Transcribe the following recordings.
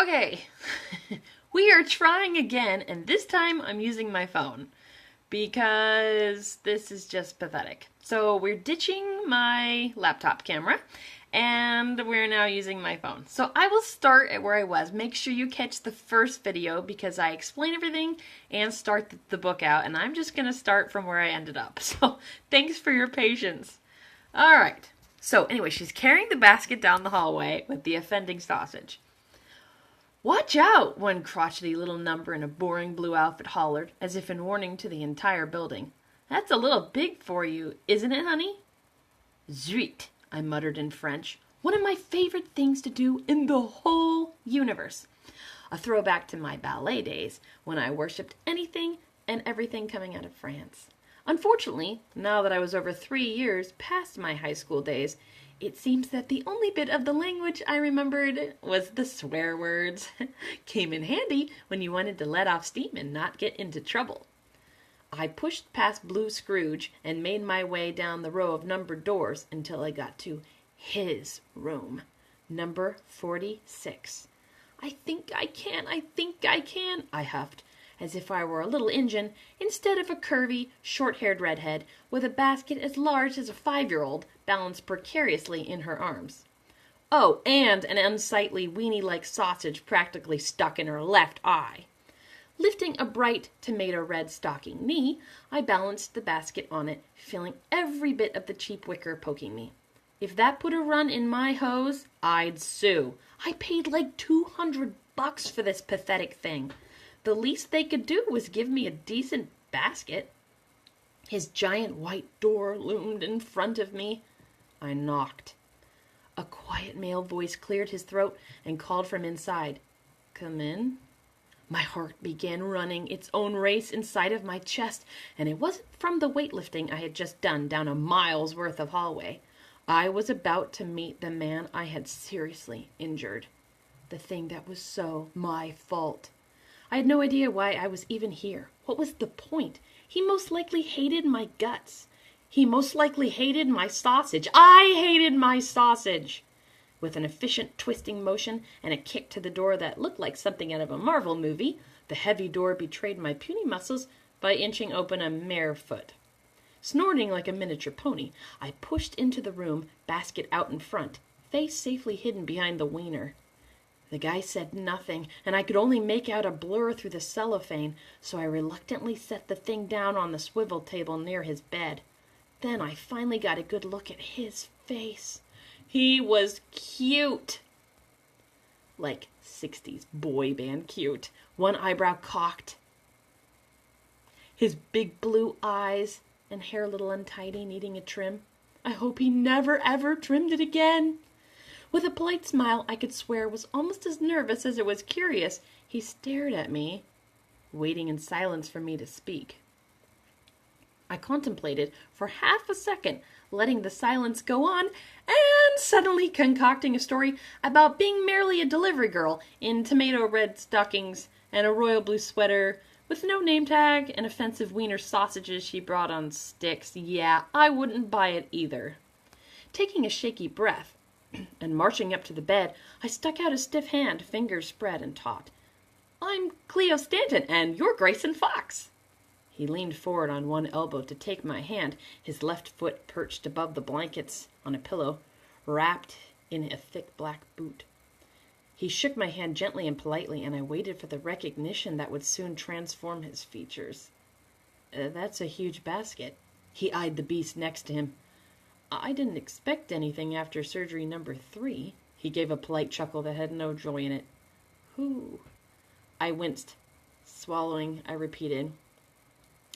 Okay, we are trying again, and this time I'm using my phone because this is just pathetic. So we're ditching my laptop camera and we're now using my phone. So I will start at where I was. Make sure you catch the first video because I explain everything and start the book out, and I'm just going to start from where I ended up. So thanks for your patience. All right. So anyway, she's carrying the basket down the hallway with the offending sausage. "Watch out!" one crotchety little number in a boring blue outfit hollered, as if in warning to the entire building. "That's a little big for you, isn't it, honey?" "Zut," I muttered in French. One of my favorite things to do in the whole universe. A throwback to my ballet days, when I worshipped anything and everything coming out of France. Unfortunately, now that I was over 3 years past my high school days, it seems that the only bit of the language I remembered was the swear words. Came in handy when you wanted to let off steam and not get into trouble. I pushed past Blue Scrooge and made my way down the row of numbered doors until I got to his room, number 46. I think I can, I huffed, as if I were a little Injun instead of a curvy, short-haired redhead with a basket as large as a 5-year-old balanced precariously in her arms. Oh, and an unsightly weenie-like sausage practically stuck in her left eye. Lifting a bright tomato-red stocking knee, I balanced the basket on it, feeling every bit of the cheap wicker poking me. If that put a run in my hose, I'd sue. I paid like $200 for this pathetic thing. The least they could do was give me a decent basket. His giant white door loomed in front of me. I knocked. A quiet male voice cleared his throat and called from inside, "Come in." My heart began running its own race inside of my chest, and it wasn't from the weightlifting I had just done down a mile's worth of hallway. I was about to meet the man I had seriously injured. The thing that was so my fault. I had no idea why I was even here. What was the point? He most likely hated my guts. He most likely hated my sausage. I hated my sausage. With an efficient twisting motion and a kick to the door that looked like something out of a Marvel movie, the heavy door betrayed my puny muscles by inching open a mere foot. Snorting like a miniature pony, I pushed into the room, basket out in front, face safely hidden behind the wiener. The guy said nothing, and I could only make out a blur through the cellophane, so I reluctantly set the thing down on the swivel table near his bed. Then I finally got a good look at his face. He was cute. Like 60s boy band cute. One eyebrow cocked. His big blue eyes and hair a little untidy, needing a trim. I hope he never ever trimmed it again. With a polite smile I could swear was almost as nervous as it was curious, he stared at me, waiting in silence for me to speak. I contemplated for half a second, letting the silence go on, and suddenly concocting a story about being merely a delivery girl in tomato-red stockings and a royal blue sweater with no name tag and offensive wiener sausages she brought on sticks. Yeah, I wouldn't buy it either. Taking a shaky breath and marching up to the bed, I stuck out a stiff hand, fingers spread and taut. "I'm Cleo Stanton, and you're Grayson Fox." He leaned forward on one elbow to take my hand, his left foot perched above the blankets on a pillow, wrapped in a thick black boot. He shook my hand gently and politely, and I waited for the recognition that would soon transform his features. That's a huge basket." He eyed the beast next to him. "I didn't expect anything after surgery number 3. He gave a polite chuckle that had no joy in it. "Who?" I winced. Swallowing, I repeated,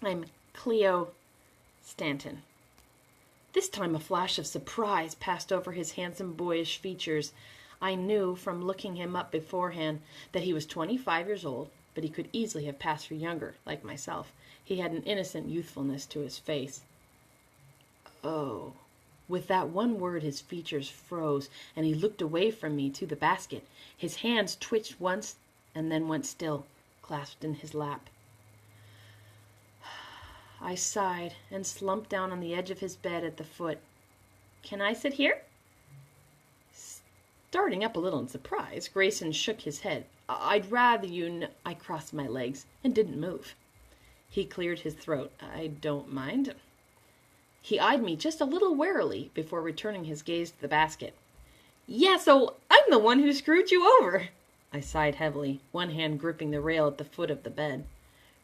"I'm Cleo Stanton." This time a flash of surprise passed over his handsome boyish features. I knew from looking him up beforehand that he was 25 years old, but he could easily have passed for younger, like myself. He had an innocent youthfulness to his face. "Oh." With that one word his features froze, and he looked away from me to the basket. His hands twitched once and then went still, clasped in his lap. I sighed and slumped down on the edge of his bed at the foot. "Can I sit here?" Starting up a little in surprise, Grayson shook his head. I'd rather I crossed my legs and didn't move. He cleared his throat. I don't mind. He eyed me just a little warily before returning his gaze to the basket. Yeah, so I'm the one who screwed you over. I sighed heavily, one hand gripping the rail at the foot of the bed.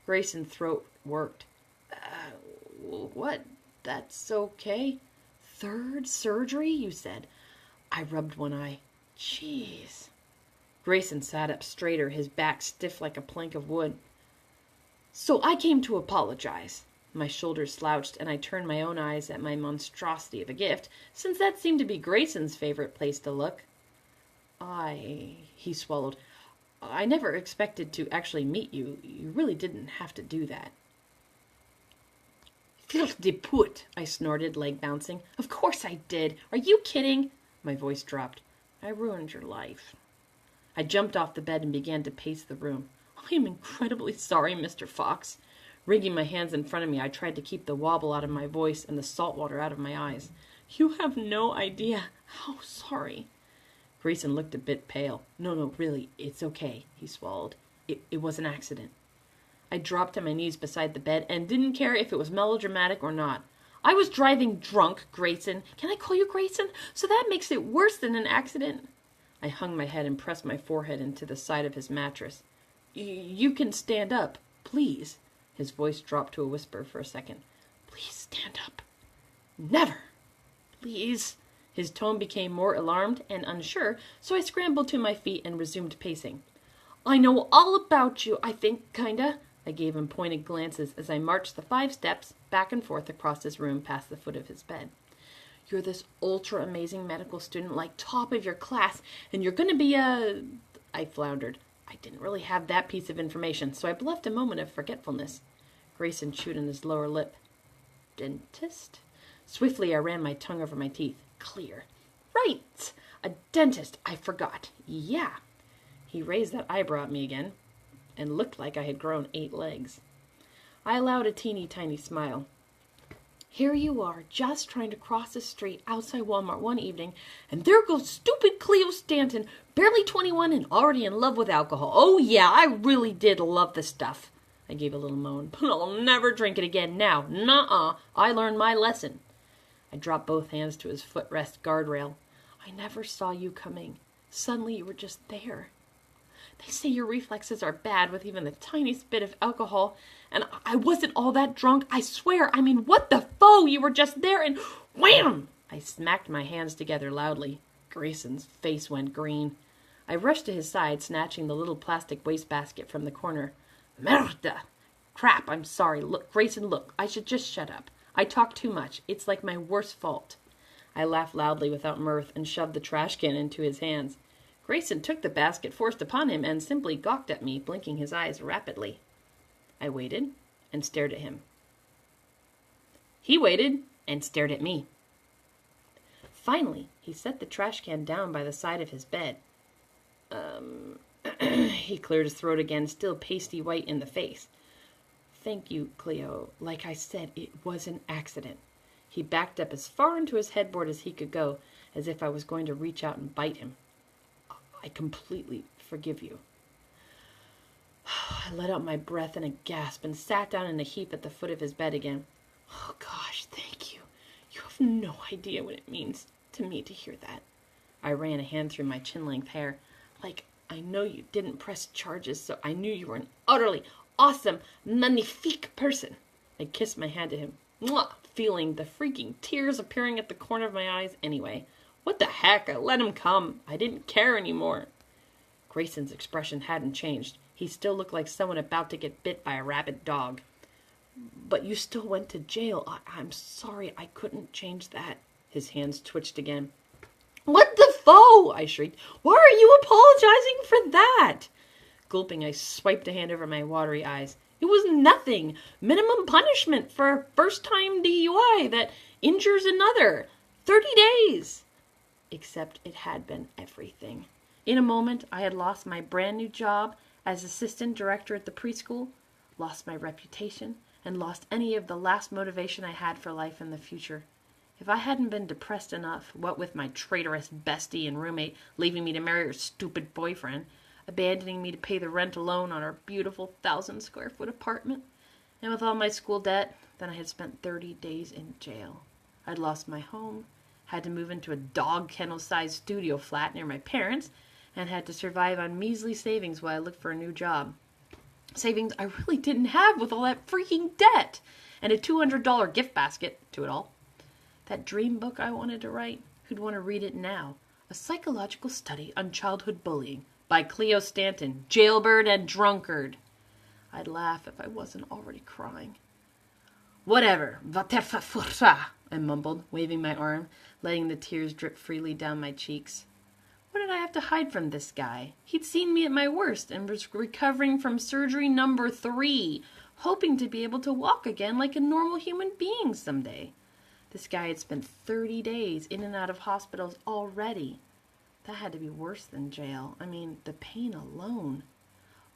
Grayson's throat worked. What? That's okay? Third surgery, you said. I rubbed one eye. Jeez. Grayson sat up straighter, his back stiff like a plank of wood. So I came to apologize. My shoulders slouched, and I turned my own eyes at my monstrosity of a gift, since that seemed to be Grayson's favorite place to look. He swallowed. I never expected to actually meet you. You really didn't have to do that. Fils de pute, I snorted, leg bouncing. Of course I did. Are you kidding? My voice dropped. I ruined your life. I jumped off the bed and began to pace the room. I am incredibly sorry, Mr. Fox. Wringing my hands in front of me, I tried to keep the wobble out of my voice and the salt water out of my eyes. You have no idea how sorry. Grayson looked a bit pale. No, really, it's okay, he swallowed. It was an accident. I dropped to my knees beside the bed and didn't care if it was melodramatic or not. I was driving drunk, Grayson. Can I call you Grayson? So that makes it worse than an accident. I hung my head and pressed my forehead into the side of his mattress. You can stand up, please. His voice dropped to a whisper for a second. Please stand up. Never. Please. His tone became more alarmed and unsure, so I scrambled to my feet and resumed pacing. I know all about you, I think, kinda. I gave him pointed glances as I marched the 5 steps back and forth across his room past the foot of his bed. You're this ultra-amazing medical student, like top of your class, and you're going to be a... I floundered. I didn't really have that piece of information, so I bluffed a moment of forgetfulness. Grayson chewed on his lower lip. Dentist? Swiftly I ran my tongue over my teeth. Clear. Right! A dentist. I forgot. Yeah. He raised that eyebrow at me again, and looked like I had grown 8 legs. I allowed a teeny-tiny smile. Here you are, just trying to cross the street outside Walmart one evening, and there goes stupid Cleo Stanton, barely 21 and already in love with alcohol. Oh yeah, I really did love the stuff. I gave a little moan. But I'll never drink it again now. Nuh-uh. I learned my lesson. I dropped both hands to his footrest guardrail. I never saw you coming. Suddenly you were just there. They say your reflexes are bad with even the tiniest bit of alcohol, and I wasn't all that drunk, I swear. I mean, what the faux? You were just there and wham! I smacked my hands together loudly. Grayson's face went green. I rushed to his side, snatching the little plastic wastebasket from the corner. Merda! Crap, I'm sorry. Look, Grayson, look. I should just shut up. I talk too much. It's like my worst fault. I laughed loudly without mirth and shoved the trash can into his hands. Grayson took the basket forced upon him and simply gawked at me, blinking his eyes rapidly. I waited and stared at him. He waited and stared at me. Finally, he set the trash can down by the side of his bed. He cleared his throat again, still pasty white in the face. Thank you, Cleo. Like I said, it was an accident. He backed up as far into his headboard as he could go, as if I was going to reach out and bite him. I completely forgive you. I let out my breath in a gasp and sat down in a heap at the foot of his bed again. Oh, gosh, thank you. You have no idea what it means to me to hear that. I ran a hand through my chin-length hair. Like, I know you didn't press charges, so I knew you were an utterly awesome, magnifique person. I kissed my hand to him, feeling the freaking tears appearing at the corner of my eyes anyway. What the heck? I let him come. I didn't care anymore. Grayson's expression hadn't changed. He still looked like someone about to get bit by a rabid dog. But you still went to jail. I'm sorry. I couldn't change that. His hands twitched again. What the faux? I shrieked. Why are you apologizing for that? Gulping, I swiped a hand over my watery eyes. It was nothing. Minimum punishment for a first-time DUI that injures another. 30 days. Except it had been everything. In a moment, I had lost my brand new job as assistant director at the preschool, lost my reputation, and lost any of the last motivation I had for life in the future. If I hadn't been depressed enough, what with my traitorous bestie and roommate leaving me to marry her stupid boyfriend, abandoning me to pay the rent alone on our beautiful 1,000-square-foot apartment, and with all my school debt, then I had spent 30 days in jail. I'd lost my home, had to move into a dog kennel-sized studio flat near my parents, and had to survive on measly savings while I looked for a new job. Savings I really didn't have with all that freaking debt, and a $200 gift basket to it all. That dream book I wanted to write, who'd want to read it now? A Psychological Study on Childhood Bullying by Cleo Stanton, jailbird and drunkard. I'd laugh if I wasn't already crying. Whatever, I mumbled, waving my arm, letting the tears drip freely down my cheeks. What did I have to hide from this guy? He'd seen me at my worst and was recovering from surgery number 3, hoping to be able to walk again like a normal human being someday. This guy had spent 30 days in and out of hospitals already. That had to be worse than jail. I mean, the pain alone.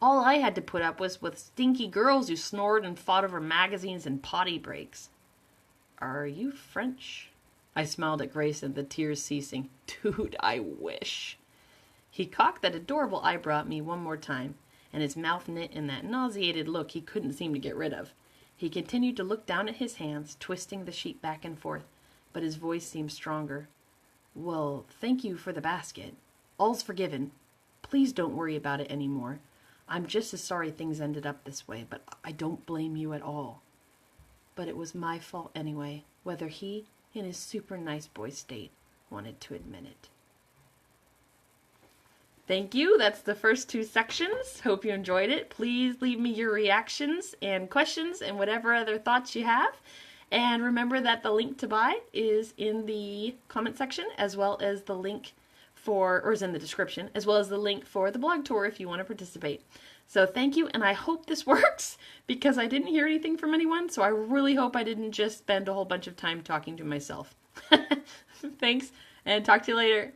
All I had to put up was with stinky girls who snored and fought over magazines and potty breaks. Are you French? I smiled at Grayson, the tears ceasing. Dude, I wish. He cocked that adorable eyebrow at me one more time, and his mouth knit in that nauseated look he couldn't seem to get rid of. He continued to look down at his hands, twisting the sheet back and forth, but his voice seemed stronger. Well, thank you for the basket. All's forgiven. Please don't worry about it anymore. I'm just as sorry things ended up this way, but I don't blame you at all. But it was my fault anyway, whether he, in his super nice boy state, wanted to admit it. Thank you. That's the first 2 sections. Hope you enjoyed it. Please leave me your reactions and questions and whatever other thoughts you have. And remember that the link to buy is in the comment section, as well as the link is in the description, as well as the link for the blog tour if you want to participate. So thank you, and I hope this works, because I didn't hear anything from anyone, so I really hope I didn't just spend a whole bunch of time talking to myself. Thanks, and talk to you later.